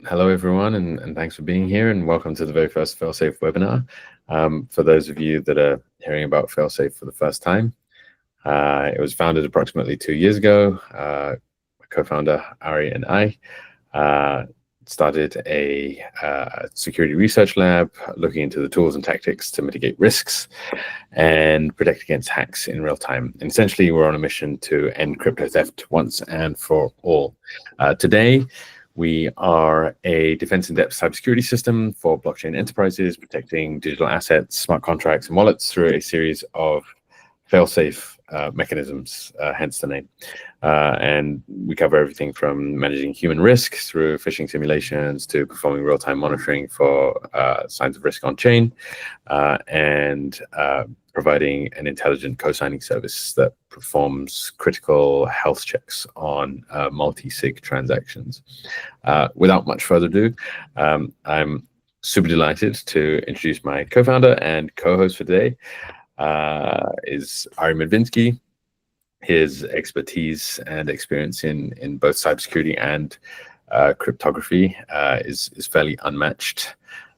Hello, everyone, and thanks for being here, and welcome to the very first FailSafe webinar. For those of you that are hearing about FailSafe for the first time, it was founded approximately 2 years ago. My co-founder, Ari, and I started a security research lab looking into the tools and tactics to mitigate risks and protect against hacks in real time. And essentially, we're on a mission to end crypto theft once and for all. Today, we are a defense-in-depth cybersecurity system for blockchain enterprises, protecting digital assets, smart contracts, and wallets through a series of fail-safe mechanisms, hence the name. And we cover everything from managing human risk through phishing simulations to performing real-time monitoring for signs of risk on chain, and providing an intelligent co-signing service that performs critical health checks on multi-sig transactions. Without much further ado, I'm super delighted to introduce my co-founder and co-host for today, is Ari Medvinsky. His expertise and experience in both cybersecurity and cryptography is fairly unmatched.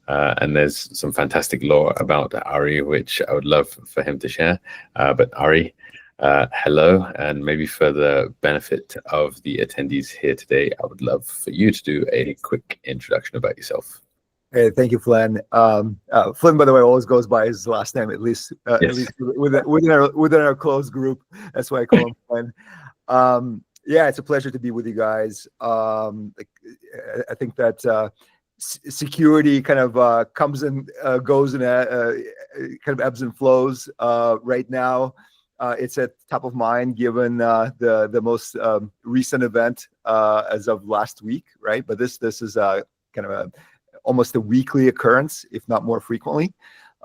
And there's some fantastic lore about Ari, which I would love for him to share. But Ari, hello, and maybe for the benefit of the attendees here today, I would love for you to do a quick introduction about yourself. Hey, thank you, Flynn. Flynn, by the way, always goes by his last name, at least within our closed group. That's why I call him Flynn. Yeah, it's a pleasure to be with you guys. I think that security kind of comes and goes and kind of ebbs and flows. Right now, it's at top of mind given the most recent event as of last week, right? But this is kind of almost a weekly occurrence, if not more frequently.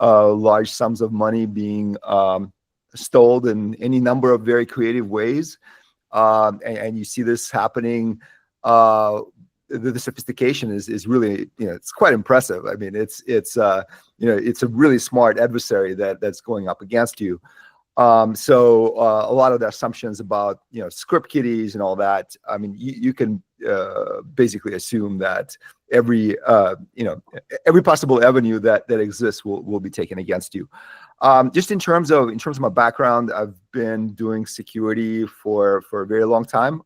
Large sums of money being stolen in any number of very creative ways, and you see this happening. The sophistication is really, it's quite impressive. I mean, it's a really smart adversary that's going up against you. So a lot of the assumptions about script kiddies and all that, I mean, you can basically assume that every possible avenue that exists will be taken against you. Just in terms of my background, I've been doing security for a very long time.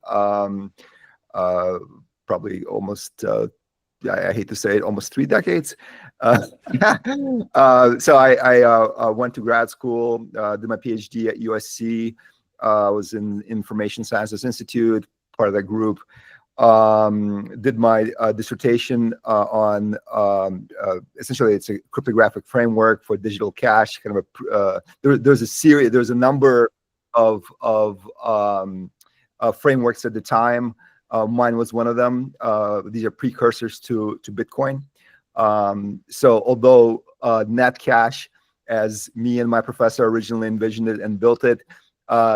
Probably almost, I hate to say it, almost 3 decades. So I went to grad school, did my PhD at USC, was in Information Sciences Institute, part of that group. Did my dissertation on essentially it's a cryptographic framework for digital cash. Kind of there's a number of frameworks at the time. Mine was one of them. These are precursors to Bitcoin. So although Netcash, as me and my professor originally envisioned it and built it,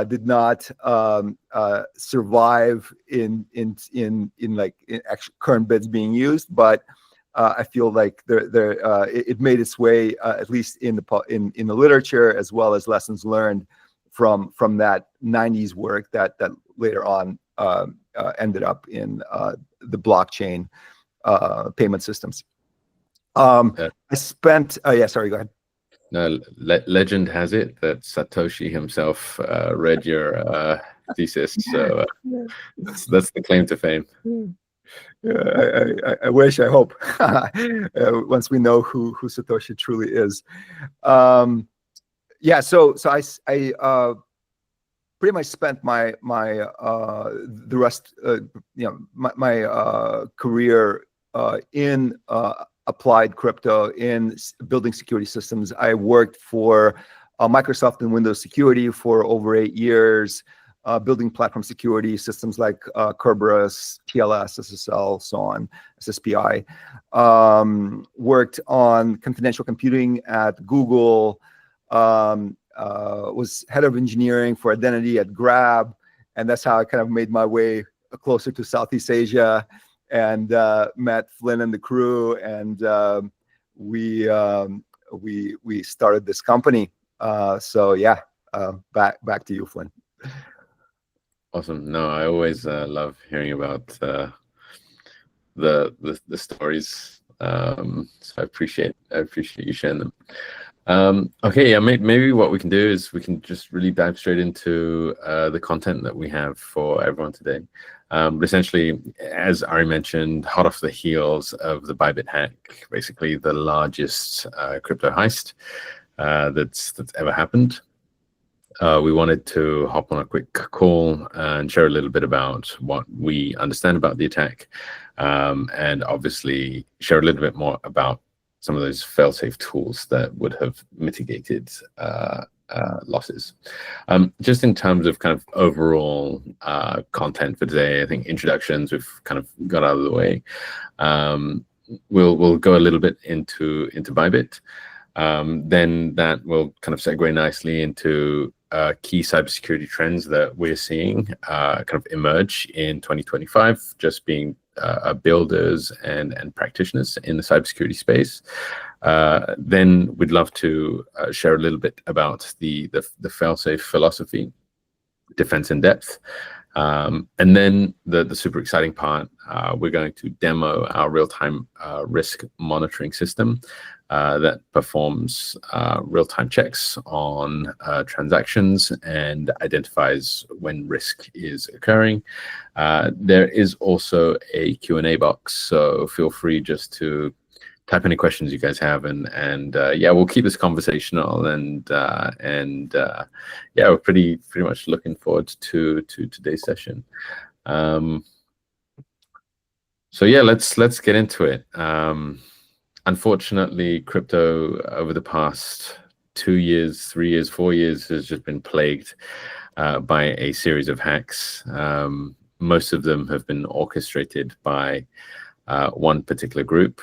did not survive in actual current bits being used, but I feel like it made its way at least in the literature, as well as lessons learned from that 90s work that later on ended up in the blockchain payment systems. I spent sorry, go ahead. No, legend has it that Satoshi himself read your thesis, so that's the claim to fame. I wish, I hope, once we know who Satoshi truly is. Yeah, so I pretty much spent my the rest, my career in applied crypto, in building security systems. I worked for Microsoft and Windows Security for over 8 years, building platform security systems like Kerberos, TLS, SSL, so on, SSPI. Worked on confidential computing at Google. Was head of engineering for identity at Grab, and that's how I kind of made my way closer to Southeast Asia, and met Flynn and the crew, and we started this company. So yeah, back to you, Flynn. Awesome. No, I always love hearing about the stories. So I appreciate you sharing them. Okay, yeah, maybe what we can do is we can just really dive straight into the content that we have for everyone today. But essentially, as Ari mentioned, hot off the heels of the Bybit hack, basically the largest crypto heist that's ever happened. We wanted to hop on a quick call and share a little bit about what we understand about the attack, and obviously share a little bit more about some of those fail-safe tools that would have mitigated losses. Just in terms of kind of overall content for today, I think introductions we've kind of got out of the way. We'll go a little bit into Bybit. Then that will kind of segue nicely into key cybersecurity trends that we're seeing kind of emerge in 2025, just being builders and practitioners in the cybersecurity space. Then we'd love to share a little bit about the fail-safe philosophy, defense in depth. And then the super exciting part, we're going to demo our real-time risk monitoring system that performs real-time checks on transactions and identifies when risk is occurring. There is also a Q&A box, so feel free just to type any questions you guys have, and yeah, we'll keep this conversational, and yeah, we're pretty much looking forward to today's session. So yeah, let's get into it. Unfortunately, crypto over the past 2 years, 3 years, 4 years has just been plagued by a series of hacks. Most of them have been orchestrated by one particular group.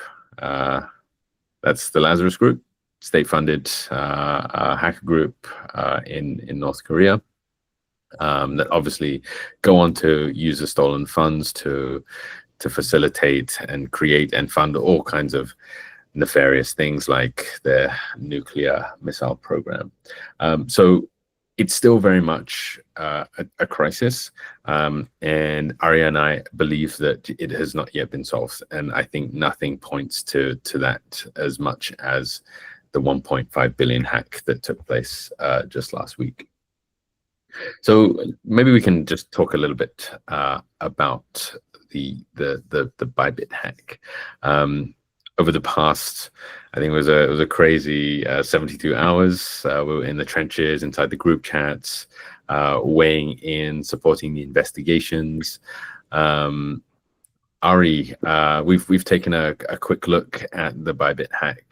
That's the Lazarus Group, state-funded hacker group in North Korea, that obviously go on to use the stolen funds to facilitate and create and fund all kinds of nefarious things like their nuclear missile program. So it's still very much a crisis, and Arya and I believe that it has not yet been solved, and I think nothing points to that as much as the 1.5 billion hack that took place just last week. So maybe we can just talk a little bit about the Bybit hack. Over the past, I think it was a crazy 72 hours. We were in the trenches, inside the group chats, weighing in, supporting the investigations. Ari, we've taken a quick look at the Bybit hack.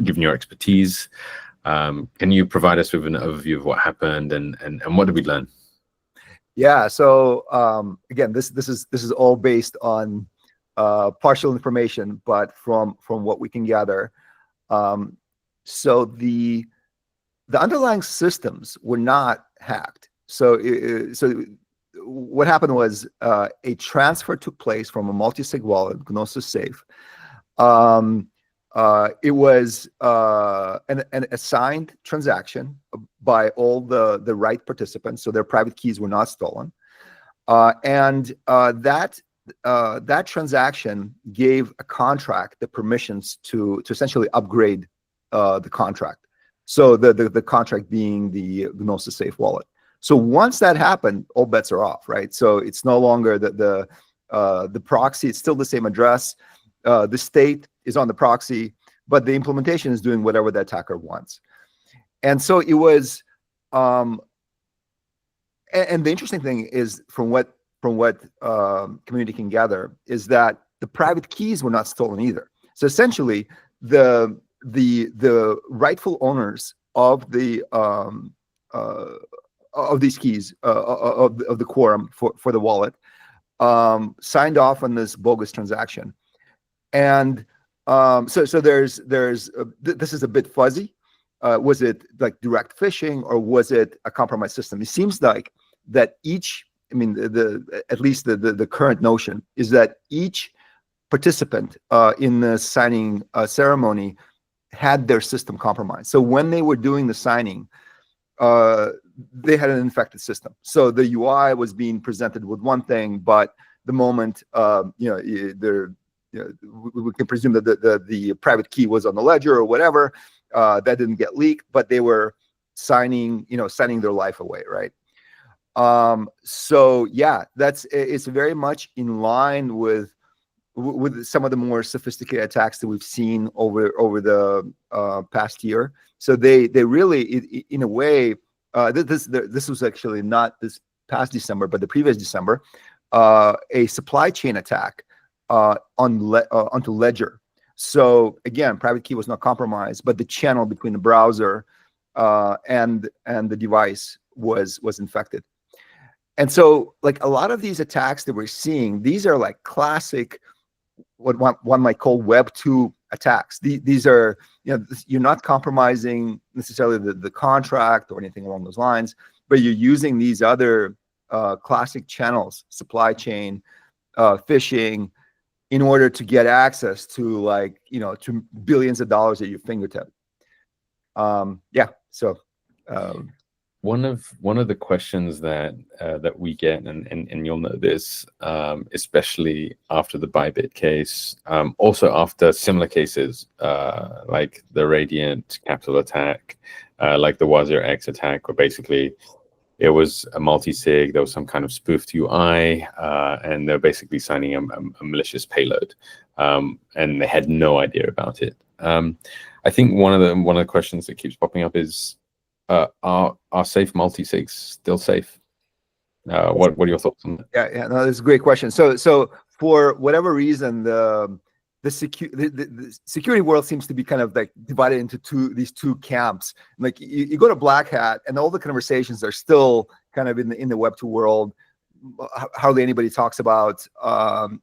Given your expertise, can you provide us with an overview of what happened and what did we learn? Yeah. So again, this is all based on partial information, but from what we can gather. So the underlying systems were not hacked. So what happened was a transfer took place from a multisig wallet, Gnosis Safe. It was an assigned transaction by all the right participants, so their private keys were not stolen, and that transaction gave a contract the permissions to essentially upgrade the contract. So the contract being the Gnosis Safe wallet. So once that happened, all bets are off, right? So it's no longer the proxy; it's still the same address. The state is on the proxy, but the implementation is doing whatever the attacker wants. And so it was. And the interesting thing is, from what community can gather, is that the private keys were not stolen either. So essentially, the rightful owners of the of these keys of the quorum for the wallet signed off on this bogus transaction, and so there's this is a bit fuzzy. Was it like direct phishing, or was it a compromised system? It seems like that each. I mean, at least the current notion is that each participant in the signing ceremony had their system compromised. So when they were doing the signing, they had an infected system. So the UI was being presented with one thing, but the moment we can presume that the private key was on the ledger or whatever, that didn't get leaked, but they were signing their life away, right? So yeah, it's very much in line with some of the more sophisticated attacks that we've seen over the past year. So they really, in a way, this was actually not this past December, but the previous December, a supply chain attack onto Ledger. So again, private key was not compromised, but the channel between the browser and the device was infected. And so, like, a lot of these attacks that we're seeing, these are like classic, what one might call Web 2 attacks. These are, you're not compromising necessarily the contract or anything along those lines, but you're using these other classic channels, supply chain, phishing, in order to get access to, like, to billions of dollars at your fingertip. Yeah. So one of the questions that we get, and you'll know this, especially after the Bybit case, also after similar cases like the Radiant Capital attack, like the Wazir X attack, where basically it was a multi-sig, there was some kind of spoofed UI, and they're basically signing a malicious payload, and they had no idea about it. I think one of the questions that keeps popping up is, are safe multi-sigs still safe? What are your thoughts on that? Yeah, no, that's a great question. So for whatever reason, the security world seems to be kind of like divided into these two camps. Like, you go to Black Hat, and all the conversations are still kind of in the Web 2 world. Hardly anybody talks about blockchain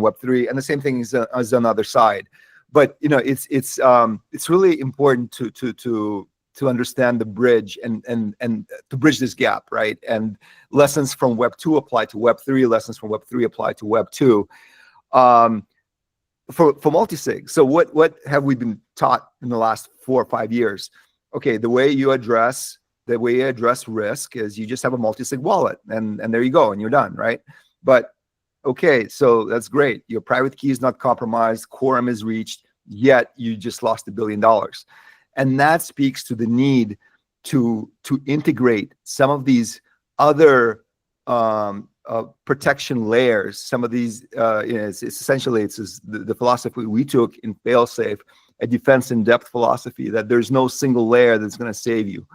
Web 3, and the same thing is on the other side. But it's really important to understand the bridge and to bridge this gap, right? And lessons from Web 2 apply to Web 3, lessons from Web 3 apply to Web 2. For multisig. So what have we been taught in the last 4 or 5 years? Okay, the way you address risk is you just have a multisig wallet, and there you go, and you're done, right? But okay, so that's great. Your private key is not compromised, quorum is reached, yet you just lost $1 billion. And that speaks to the need to integrate some of these other protection layers. Some of these, it's essentially the philosophy we took in FailSafe, a defense in depth philosophy, that there's no single layer that's going to save you,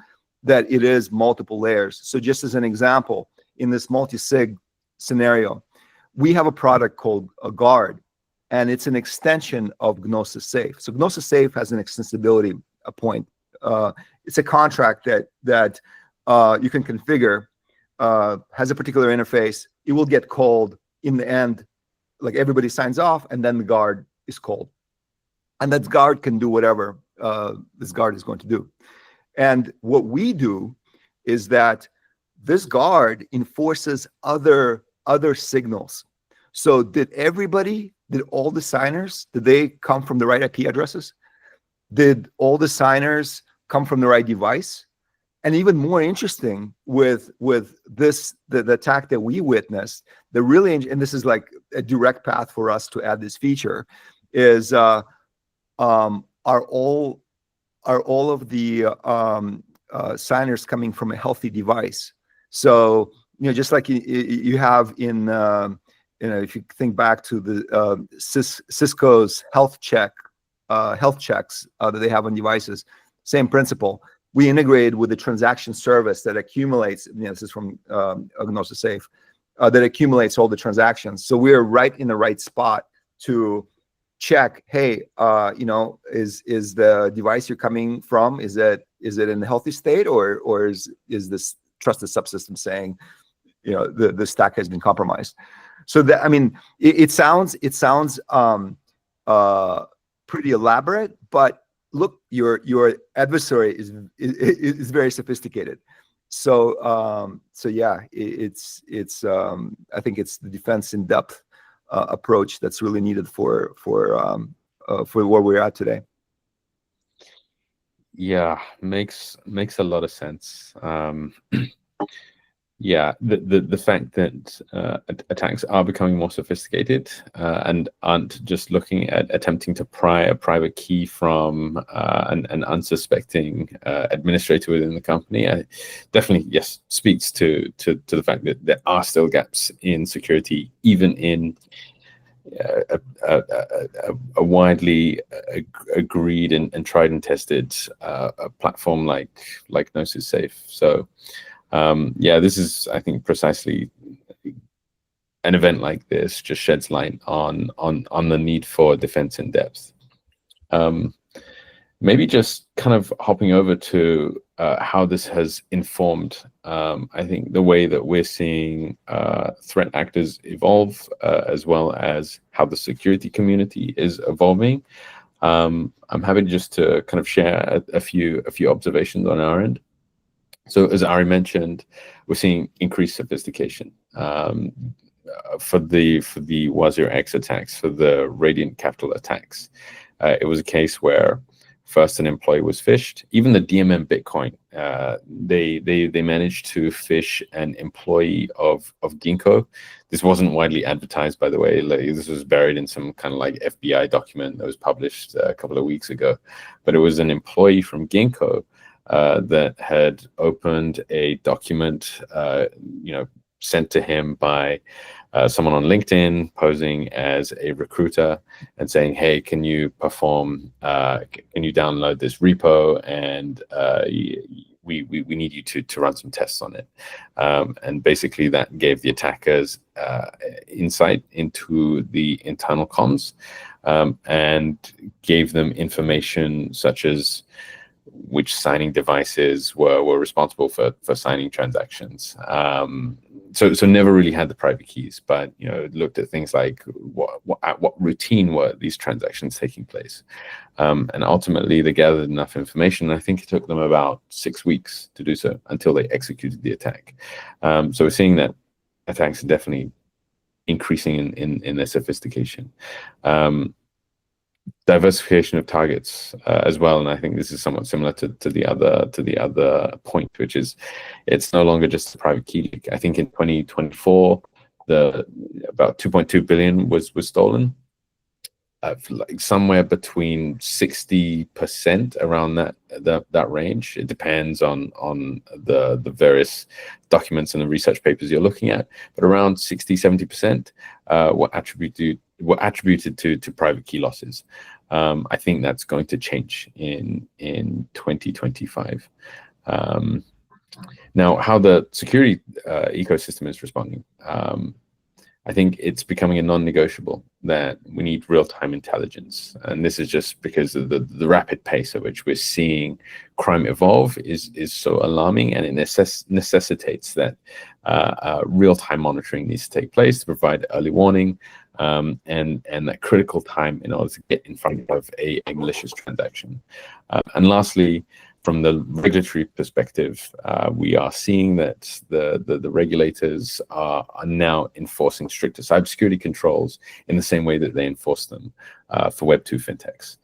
that it is multiple layers. So just as an example, in this multi-sig scenario, we have a product called a Guard, and it's an extension of Gnosis Safe. So Gnosis Safe has an extensibility point. It's a contract that you can configure, has a particular interface. It will get called in the end, like everybody signs off, and then the Guard is called. And that Guard can do whatever this Guard is going to do. And what we do is that this Guard enforces other signals. So did all the signers, did they come from the right IP addresses? Did all the signers come from the right device? And even more interesting, with this, the attack that we witnessed, and this is like a direct path for us to add this feature, is are all of the signers coming from a healthy device? So, just like you have in if you think back to the Cisco's health checks that they have on devices, same principle. We integrated with the transaction service that accumulates. This is from Gnosis Safe, that accumulates all the transactions. So we're right in the right spot to check. Hey, is the device you're coming from, is it in a healthy state, or is this trusted subsystem saying, the stack has been compromised? So that, I mean, it sounds pretty elaborate, but look, your adversary is very sophisticated. So yeah, it's I think it's the defense in depth approach that's really needed for where we're at today. Yeah, makes a lot of sense. Yeah, the fact that attacks are becoming more sophisticated and aren't just looking at attempting to pry a private key from an unsuspecting administrator within the company, definitely, yes, speaks to the fact that there are still gaps in security, even in a widely agreed and tried and tested a platform like Gnosis Safe. So. Yeah, this is, I think, precisely an event like this just sheds light on the need for defense in depth. Maybe just kind of hopping over to how this has informed, I think, the way that we're seeing threat actors evolve, as well as how the security community is evolving. I'm happy just to kind of share a few observations on our end. So as Ari mentioned, we're seeing increased sophistication for the WA0X attacks, for the Radiant Capital attacks. It was a case where first an employee was phished. Even the DMM Bitcoin, they managed to phish an employee of Ginkgo. This wasn't widely advertised, by the way. Like, this was buried in some kind of like FBI document that was published a couple of weeks ago. But it was an employee from Ginkgo that had opened a document, sent to him by someone on LinkedIn posing as a recruiter and saying, "Hey, can you perform? Can you download this repo? And we need you to run some tests on it." And basically, that gave the attackers insight into the internal comms and gave them information such as which signing devices were responsible for signing transactions. So never really had the private keys, but looked at things like what routine were these transactions taking place, and ultimately they gathered enough information. I think it took them about 6 weeks to do so until they executed the attack. So we're seeing that attacks are definitely increasing in their sophistication. Diversification of targets as well, and I think this is somewhat similar to the other point, which is it's no longer just a private key leak. I think in 2024, about 2.2 billion was stolen. Like somewhere between 60% around that range. It depends on the various documents and the research papers you're looking at, but around 60-70% were attributed to private key losses. I think that's going to change in 2025. Now, how the security ecosystem is responding, I think it's becoming a non-negotiable that we need real-time intelligence. And this is just because of the rapid pace at which we're seeing crime evolve is so alarming, and it necessitates that real-time monitoring needs to take place to provide early warning and that critical time in order to get in front of a malicious transaction. And lastly, from the regulatory perspective, we are seeing that the regulators are now enforcing stricter cybersecurity controls in the same way that they enforce them for Web2 fintechs.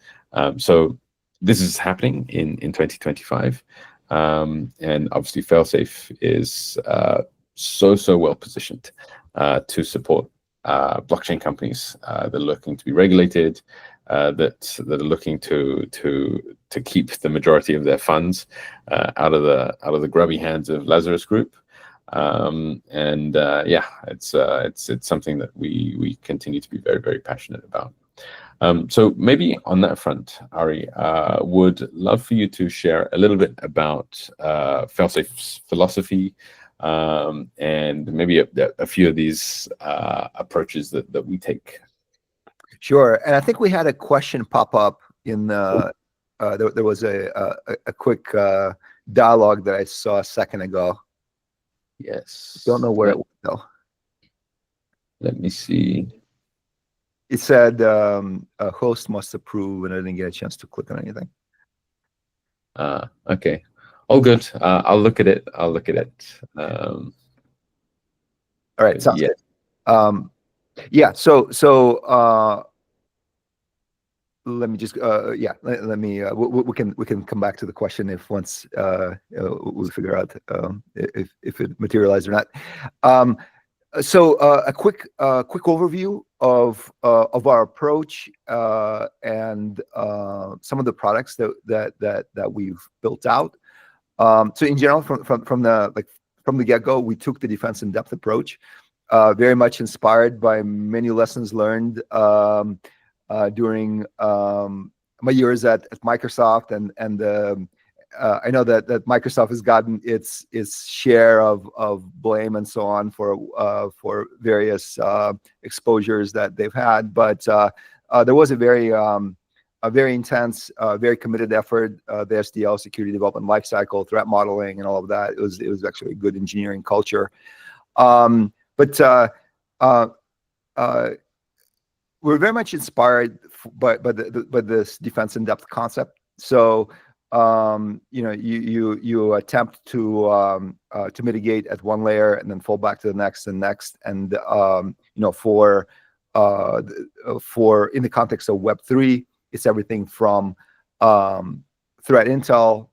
So this is happening in 2025. And obviously, FailSafe is so well positioned to support blockchain companies that are looking to be regulated, that are looking to keep the majority of their funds out of the grubby hands of Lazarus Group. Yeah, it's something that we continue to be very passionate about. So maybe on that front, Ari, would love for you to share a little bit about FailSafe's philosophy, and maybe a few of these approaches that we take. Sure. And I think we had a question pop up in there was a quick dialogue that I saw a second ago. Yes. Don't know where it went though. Let me see. It said a host must approve, and I didn't get a chance to click on anything. Okay. All good. I'll look at it. All right. Sounds good. Yeah. So let me just let me we can come back to the question if once we figure out if it materialized or not. So a quick overview of our approach and some of the products that we've built out. So in general, from the get-go, we took the defense in depth approach, very much inspired by many lessons learned during my years at Microsoft, and I know that Microsoft has gotten its share of blame and so on for various exposures that they've had, but there was a very intense, very committed effort. The SDL, security development lifecycle, threat modeling, and all of that. It was actually a good engineering culture, but we're very much inspired by this defense in depth concept. So you attempt to mitigate at one layer and then fall back to the next and next, and for in the context of Web3, it's everything from threat intel,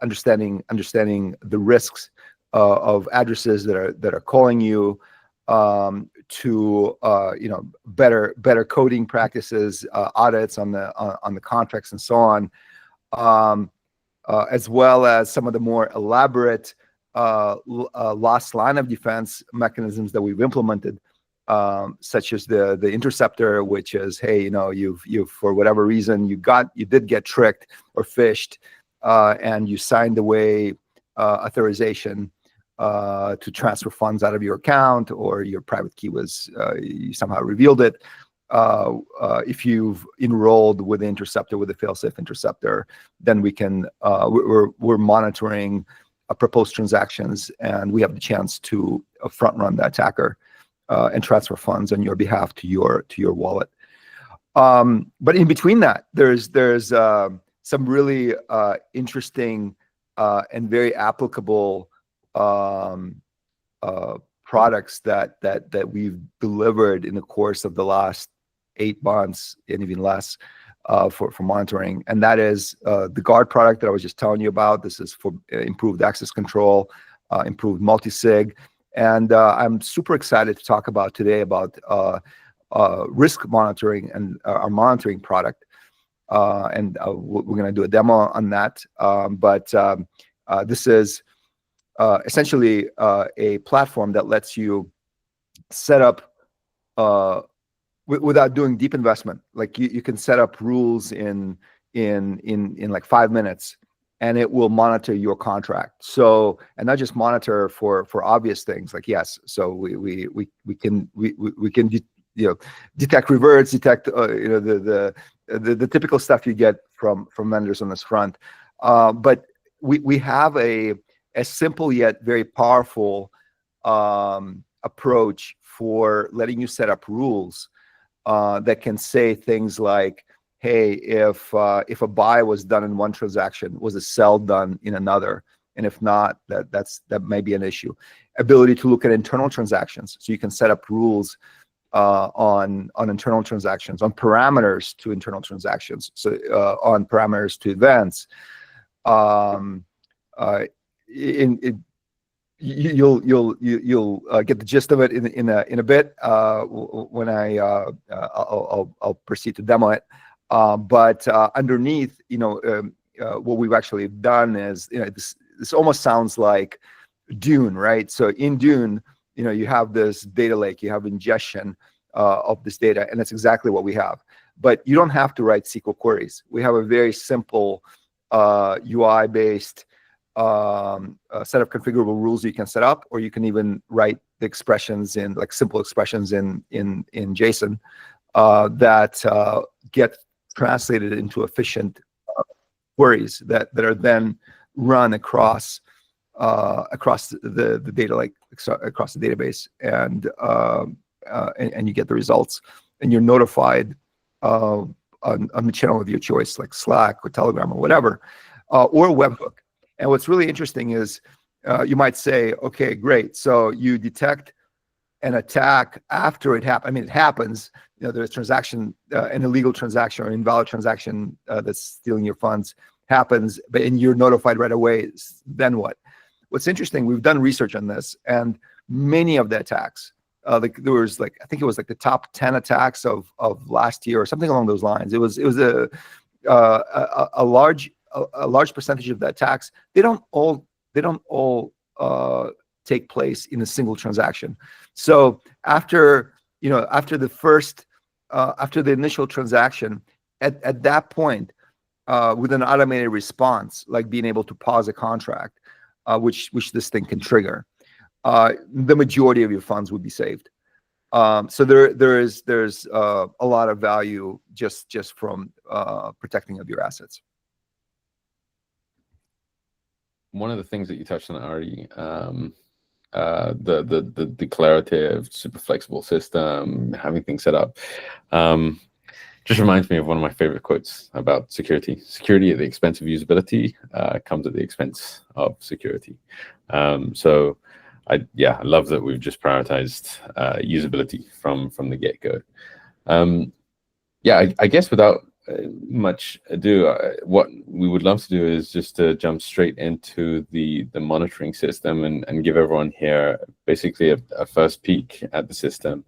understanding the risks of addresses that are calling you, to better coding practices, audits on the contracts and so on, as well as some of the more elaborate last line of defense mechanisms that we've implemented, such as the interceptor, which is, hey, you've for whatever reason you did get tricked or phished, and you signed away authorization to transfer funds out of your account, or your private key was you somehow revealed it. If you've enrolled with the interceptor, with the FailSafe interceptor, then we can we're monitoring proposed transactions, and we have the chance to front run the attacker and transfer funds on your behalf to your wallet. But in between that, there's some really interesting and very applicable products that we've delivered in the course of the last 8 months and even less for monitoring, and that is the Guard product that I was just telling you about. This is for improved access control, improved multisig, and I'm super excited to talk about today about risk monitoring and our monitoring product, and we're going to do a demo on that. But this is essentially a platform that lets you set up without doing deep investment. Like you can set up rules in like 5 minutes, and it will monitor your contract. So, and not just monitor for obvious things like, yes, so we can detect reverts, detect the typical stuff you get from vendors on this front. But we have a simple yet very powerful approach for letting you set up rules that can say things like, hey, if a buy was done in one transaction, was a sell done in another? And if not, that may be an issue. Ability to look at internal transactions, so you can set up rules on internal transactions, on parameters to internal transactions, so on parameters to events. You'll get the gist of it in a bit when I'll proceed to demo it. But underneath, what we've actually done is, this almost sounds like Dune, right? So in Dune, you have this data lake, you have ingestion of this data, and that's exactly what we have. But you don't have to write SQL queries. We have a very simple UI-based set of configurable rules you can set up, or you can even write the expressions in, like, simple expressions in JSON that get translated into efficient queries that are then run across the data lake, across the database, and you get the results, and you're notified on the channel of your choice, like Slack or Telegram or whatever, or a webhook. And what's really interesting is you might say, okay, great, so you detect an attack after it happens. I mean, it happens. There's transaction, an illegal transaction or invalid transaction that's stealing your funds happens, and you're notified right away. Then what? What's interesting, we've done research on this, and many of the attacks, there was I think it was the top 10 attacks of last year or something along those lines. It was a large percentage of the attacks. They don't all take place in a single transaction. So after the initial transaction, at that point, with an automated response, like being able to pause a contract, which this thing can trigger, the majority of your funds would be saved. So there's a lot of value just from protecting of your assets. One of the things that you touched on, Ari, the declarative, super flexible system, having things set up, just reminds me of one of my favorite quotes about security. Security at the expense of usability comes at the expense of security. So I love that we've just prioritized usability from the get-go. I guess without much ado, what we would love to do is just to jump straight into the monitoring system and give everyone here basically a first peek at the system.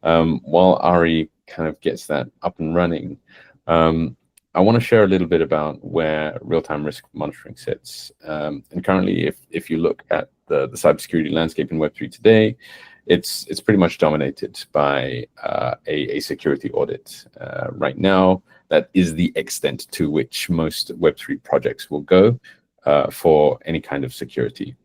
While Ari kind of gets that up and running, I want to share a little bit about where real-time risk monitoring sits. And currently, if you look at the cybersecurity landscape in Web3 today, it's pretty much dominated by a security audit. Right now, that is the extent to which most Web3 projects will go for any kind of security.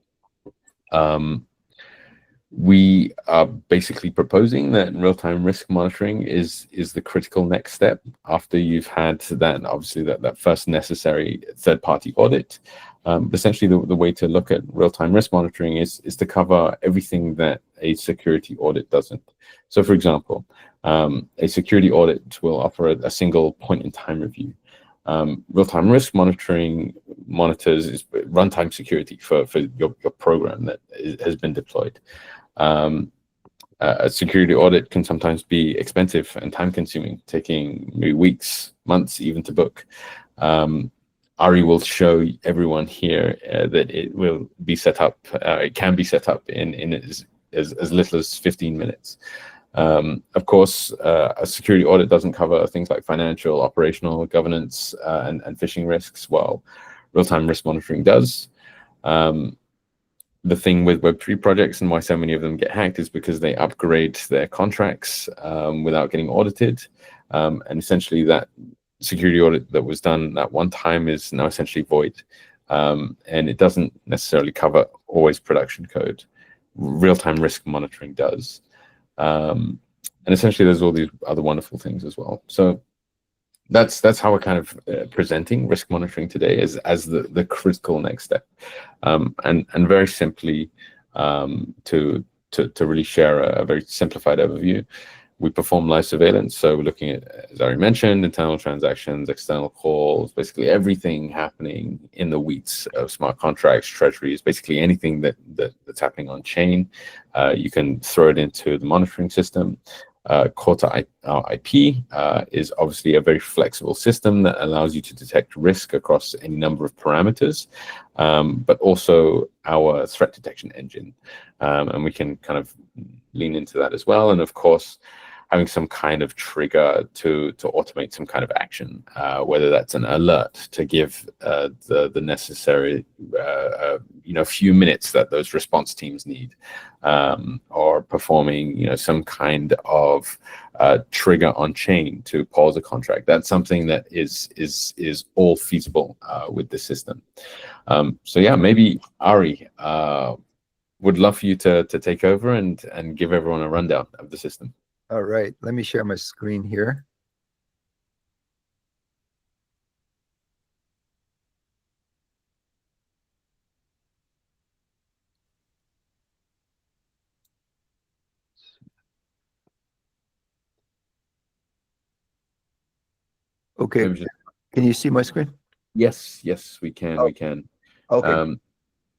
We are basically proposing that real-time risk monitoring is the critical next step after you've had that first necessary third-party audit. Essentially, the way to look at real-time risk monitoring is to cover everything that a security audit doesn't. So, for example, a security audit will offer a single point-in-time review. Real-time risk monitoring monitors runtime security for your program that has been deployed. A security audit can sometimes be expensive and time-consuming, taking maybe weeks, months even to book. Ari will show everyone here that it will be set up. It can be set up in as little as 15 minutes. Of course, a security audit doesn't cover things like financial, operational, governance, and phishing risks, while real-time risk monitoring does. The thing with Web3 projects and why so many of them get hacked is because they upgrade their contracts without getting audited. And essentially that security audit that was done at one time is now essentially void. And it doesn't necessarily cover always production code. Real-time risk monitoring does. And essentially there's all these other wonderful things as well. So that's how we're kind of presenting risk monitoring today as the critical next step. And very simply, to really share a very simplified overview, we perform live surveillance. So we're looking at, as I already mentioned, internal transactions, external calls, basically everything happening in the weeds of smart contracts, treasuries, basically anything that's happening on chain. You can throw it into the monitoring system. Core to our IP is obviously a very flexible system that allows you to detect risk across any number of parameters, but also our threat detection engine. And we can kind of lean into that as well. And of course, having some kind of trigger to automate some kind of action, whether that's an alert to give the necessary few minutes that those response teams need, or performing some kind of trigger on chain to pause a contract. That's something that is all feasible with the system. So yeah, maybe Ari would love for you to take over and give everyone a rundown of the system. All right, let me share my screen here. Okay, can you see my screen? Yes, we can. Okay.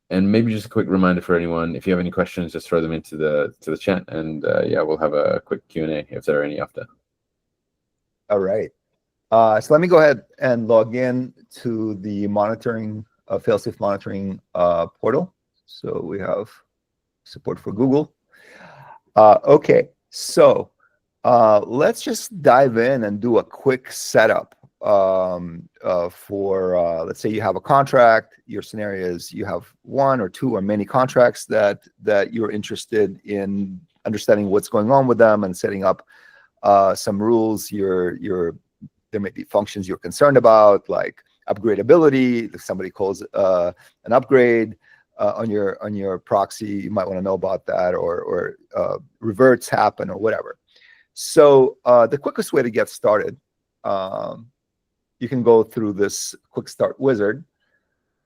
And maybe just a quick reminder for anyone, if you have any questions, just throw them into the chat, and yeah, we'll have a quick Q&A if there are any after. All right. So let me go ahead and log in to the monitoring, FailSafe monitoring portal. So we have support for Google. Okay, so let's just dive in and do a quick setup for, let's say you have a contract. Your scenario is you have one or two or many contracts that you're interested in understanding what's going on with them and setting up some rules. There may be functions you're concerned about, like upgradability. If somebody calls an upgrade on your proxy, you might want to know about that, or reverts happen or whatever. So the quickest way to get started, you can go through this quick start wizard,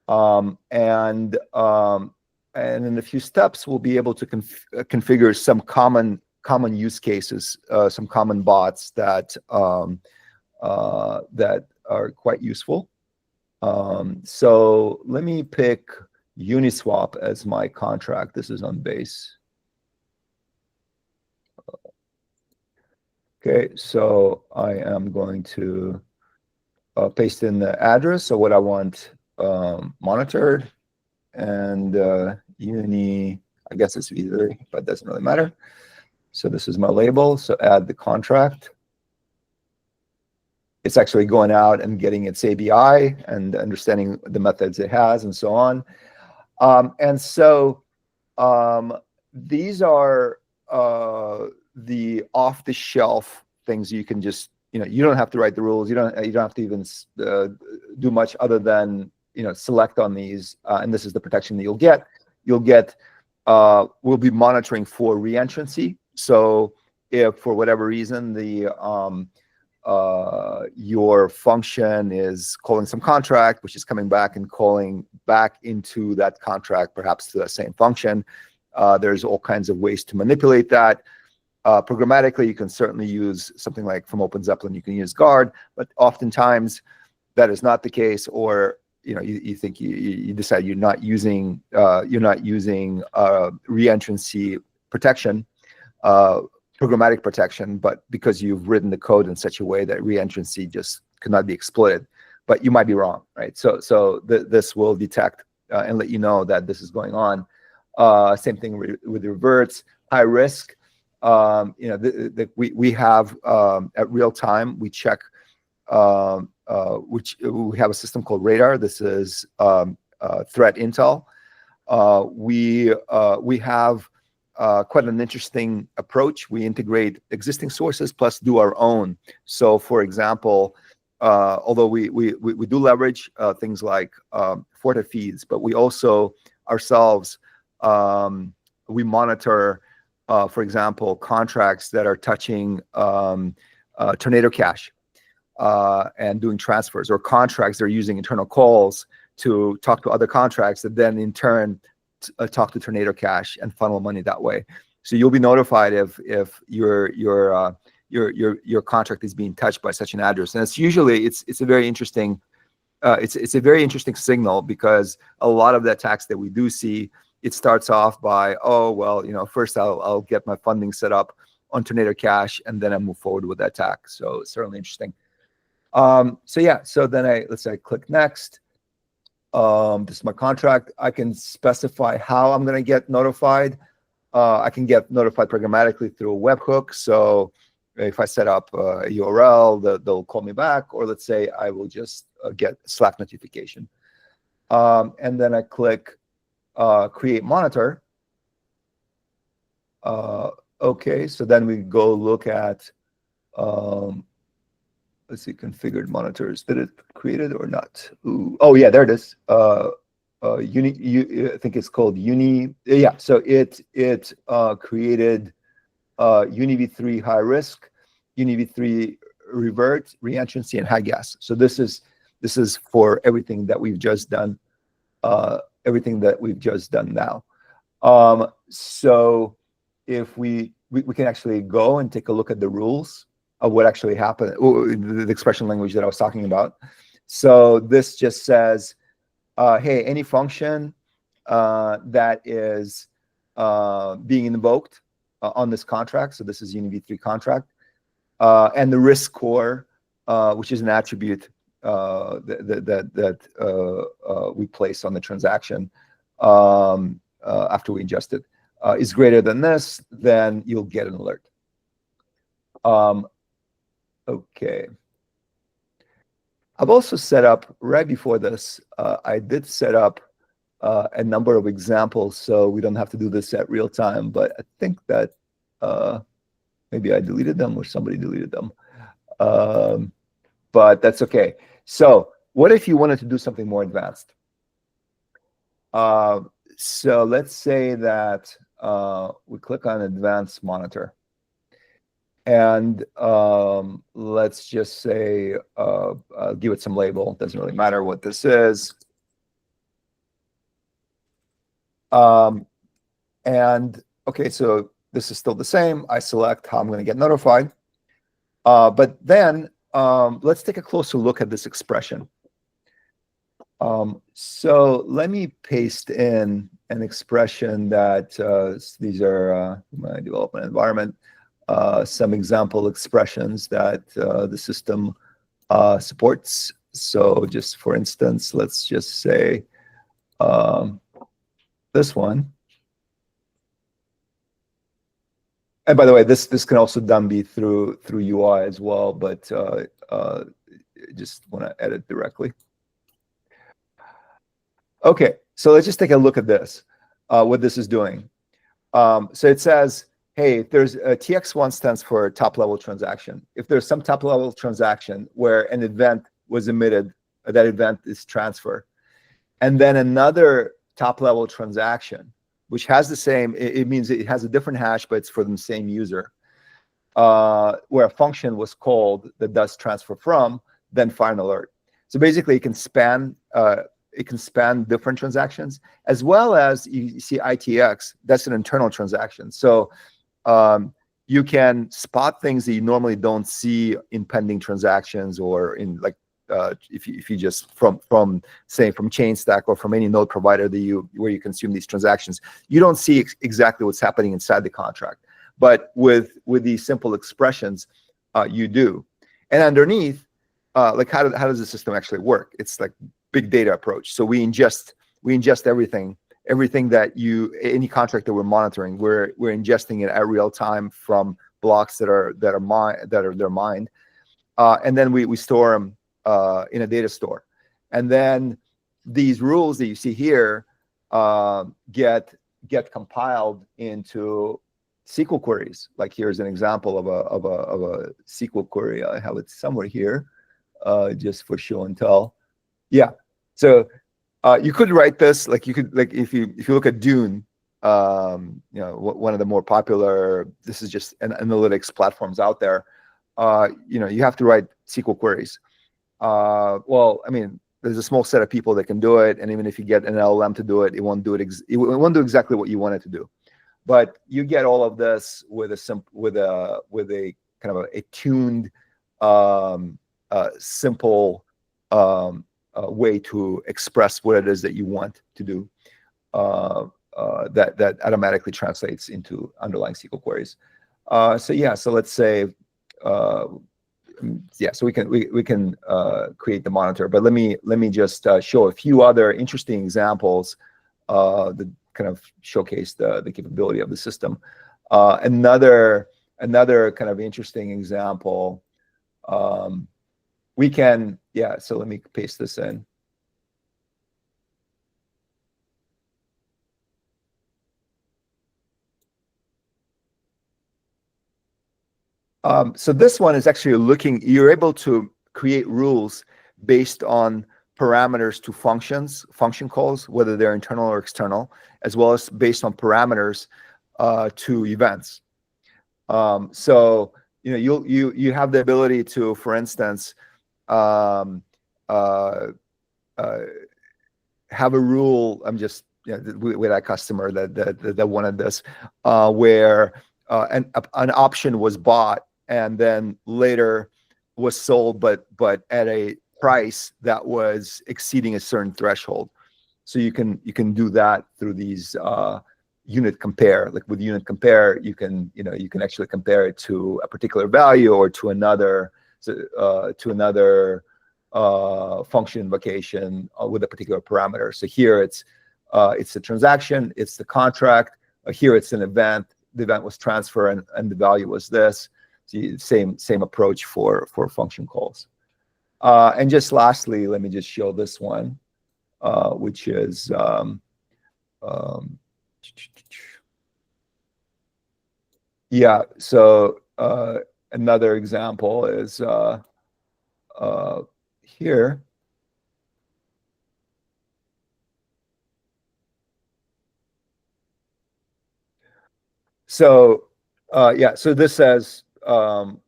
and in a few steps, we'll be able to configure some common use cases, some common bots that that are quite useful. So let me pick Uniswap as my contract. This is on base. Okay, so I am going to paste in the address of what I want monitored, and Uni, I guess it's either, but it doesn't really matter. So this is my label, so add the contract. It's actually going out and getting its ABI and understanding the methods it has and so on. And so these are the off-the-shelf things you can just, you don't have to write the rules. You don't have to even do much other than, select on these. And this is the protection that you'll get. We'll be monitoring for reentrancy. So if for whatever reason your function is calling some contract, which is coming back and calling back into that contract, perhaps to the same function, there's all kinds of ways to manipulate that. Programmatically, you can certainly use something like from OpenZeppelin, you can use guard, but oftentimes that is not the case, or you think you decide you're not using reentrancy protection, programmatic protection, but because you've written the code in such a way that reentrancy just cannot be exploited, but you might be wrong, right? So this will detect and let you know that this is going on. Same thing with reverts, high risk. We have at real time, we check, which we have a system called Radar. This is threat intel. We have quite an interesting approach. We integrate existing sources plus do our own. So, for example, although we do leverage things like Forta feeds, but we also ourselves we monitor, for example, contracts that are touching Tornado Cash and doing transfers, or contracts that are using internal calls to talk to other contracts that then in turn talk to Tornado Cash and funnel money that way. So you'll be notified if your contract is being touched by such an address, and it's usually it's a very interesting it's a very interesting signal, because a lot of the attacks that we do see, it starts off by, oh well, first I'll get my funding set up on Tornado Cash and then I move forward with the attack. So it's certainly interesting. So yeah, so then let's say I click next. This is my contract. I can specify how I'm going to get notified. I can get notified programmatically through a webhook. So if I set up a URL, they'll call me back, or let's say I will just get Slack notification. And then I click create monitor. Okay, so then we go look at, let's see, configured monitors. Did it create it or not? Ooh. Oh yeah, there it is. I think it's called Uni. Yeah, so it created UniV3 high risk, UniV3 revert, reentrancy, and high gas. So this is for everything that we've just done. Everything that we've just done now. So if we can actually go and take a look at the rules of what actually happened, the expression language that I was talking about. So this just says, hey, any function that is being invoked on this contract. So this is UniV3 contract, and the risk score, which is an attribute that we place on the transaction after we ingest it, is greater than this, then you'll get an alert. Okay. I've also set up, right before this, I did set up a number of examples, so we don't have to do this at real time, but I think that maybe I deleted them or somebody deleted them. But that's okay. So what if you wanted to do something more advanced? So let's say that we click on Advanced Monitor. And let's just say, give it some label. Doesn't really matter what this is. And okay, so this is still the same. I select how I'm going to get notified. But then let's take a closer look at this expression. So let me paste in an expression that these are my development environment. Some example expressions that the system supports. So just for instance, let's just say this one. And by the way, this can also done be through UI as well, but just want to edit directly. Okay, so let's just take a look at this, what this is doing. So it says, hey, if there's a TX1 stands for top level transaction. If there's some top level transaction where an event was emitted, that event is transfer. And then another top level transaction, which has the same, it means it has a different hash, but it's for the same user, where a function was called that does transfer from, then fire an alert. So basically it can span different transactions, as well as you see ITX, that's an internal transaction. So you can spot things that you normally don't see in pending transactions, or in like if you just from say from ChainStack or from any node provider that where you consume these transactions, you don't see exactly what's happening inside the contract. But with these simple expressions, you do. And underneath, like how does the system actually work? It's like big data approach. So we ingest everything that any contract that we're monitoring, we're ingesting it at real time from blocks that are mined, and then we store them in a data store, and then these rules that you see here get compiled into SQL queries. Like here's an example of a SQL query. I have it somewhere here, just for show and tell. Yeah, so you could write this like if you look at Dune, one of the more popular. This is just analytics platforms out there. You have to write SQL queries. Well, I mean, there's a small set of people that can do it, and even if you get an LLM to do it, it won't do it. It won't do exactly what you want it to do. But you get all of this with a kind of a tuned, simple way to express what it is that you want to do. That automatically translates into underlying SQL queries. So let's say. So we can create the monitor, but let me just show a few other interesting examples that kind of showcase the capability of the system. Another kind of interesting example, so let me paste this in. So this one is actually you're able to create rules based on parameters to function calls, whether they're internal or external, as well as based on parameters to events. So you have the ability to, for instance, have a rule. I'm just with that customer that wanted this, where an option was bought and then later was sold, but at a price that was exceeding a certain threshold. So you can do that through these unit compare. Like with unit compare, you can actually compare it to a particular value or to another function invocation with a particular parameter. So here it's the transaction, it's the contract. Here it's an event. The event was transfer and the value was this. So same approach for function calls. And just lastly, let me just show this one, which is yeah. So another example is here. So yeah, so this says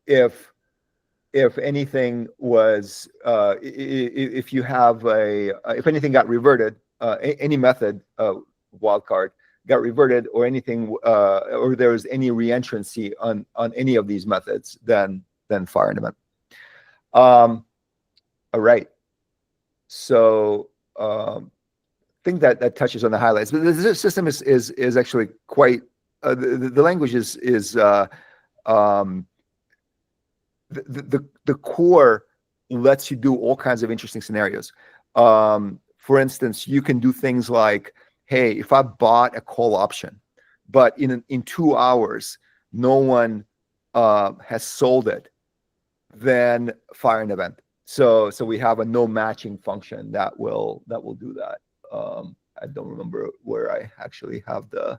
if anything was if you have if anything got reverted, any method wildcard got reverted, or anything or there was any reentrancy on any of these methods, then fire an event. All right. So I think that touches on the highlights. But the system is actually quite the language is the core lets you do all kinds of interesting scenarios. For instance, you can do things like, hey, if I bought a call option, but in 2 hours no one has sold it, then fire an event. So we have a no matching function that will do that. I don't remember where I actually have the.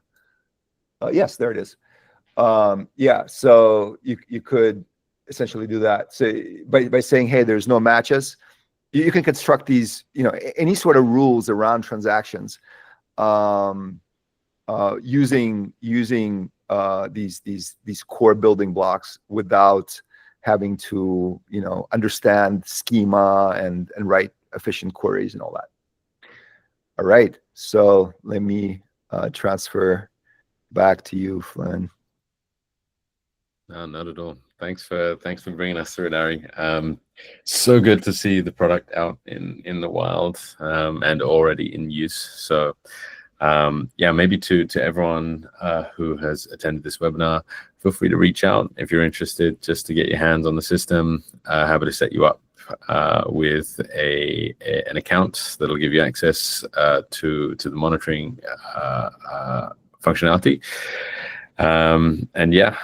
Yes, there it is. Yeah, so you could essentially do that. So by saying, hey, there's no matches, you can construct these, any sort of rules around transactions, using these core building blocks without having to understand schema and write efficient queries and all that. All right, so let me transfer back to you, Flynn. No, not at all. Thanks for bringing us through it, Ari. So good to see the product out in the wild and already in use. So yeah, maybe to everyone who has attended this webinar, feel free to reach out if you're interested, just to get your hands on the system. Happy to set you up with an account that'll give you access to the monitoring functionality. And yeah,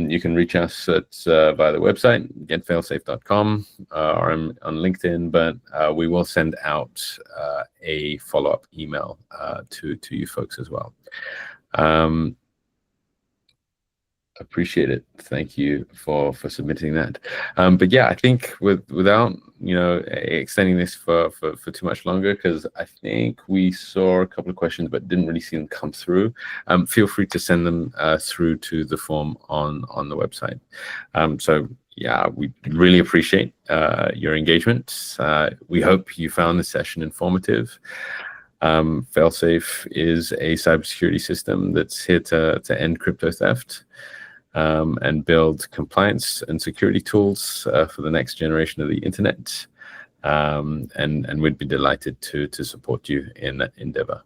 you can reach us via the website, getfailsafe.com, or on LinkedIn, but we will send out a follow-up email to you folks as well. Appreciate it. Thank you for submitting that. But yeah, I think without extending this for too much longer, because I think we saw a couple of questions but didn't really see them come through. Feel free to send them through to the form on the website. So yeah, we really appreciate your engagement. We hope you found this session informative. FailSafe is a cybersecurity system that's here to end crypto theft. And build compliance and security tools for the next generation of the internet. And we'd be delighted to support you in that endeavor.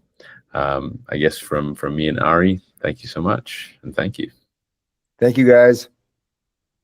I guess from me and Ari, thank you so much, and thank you. Thank you, guys.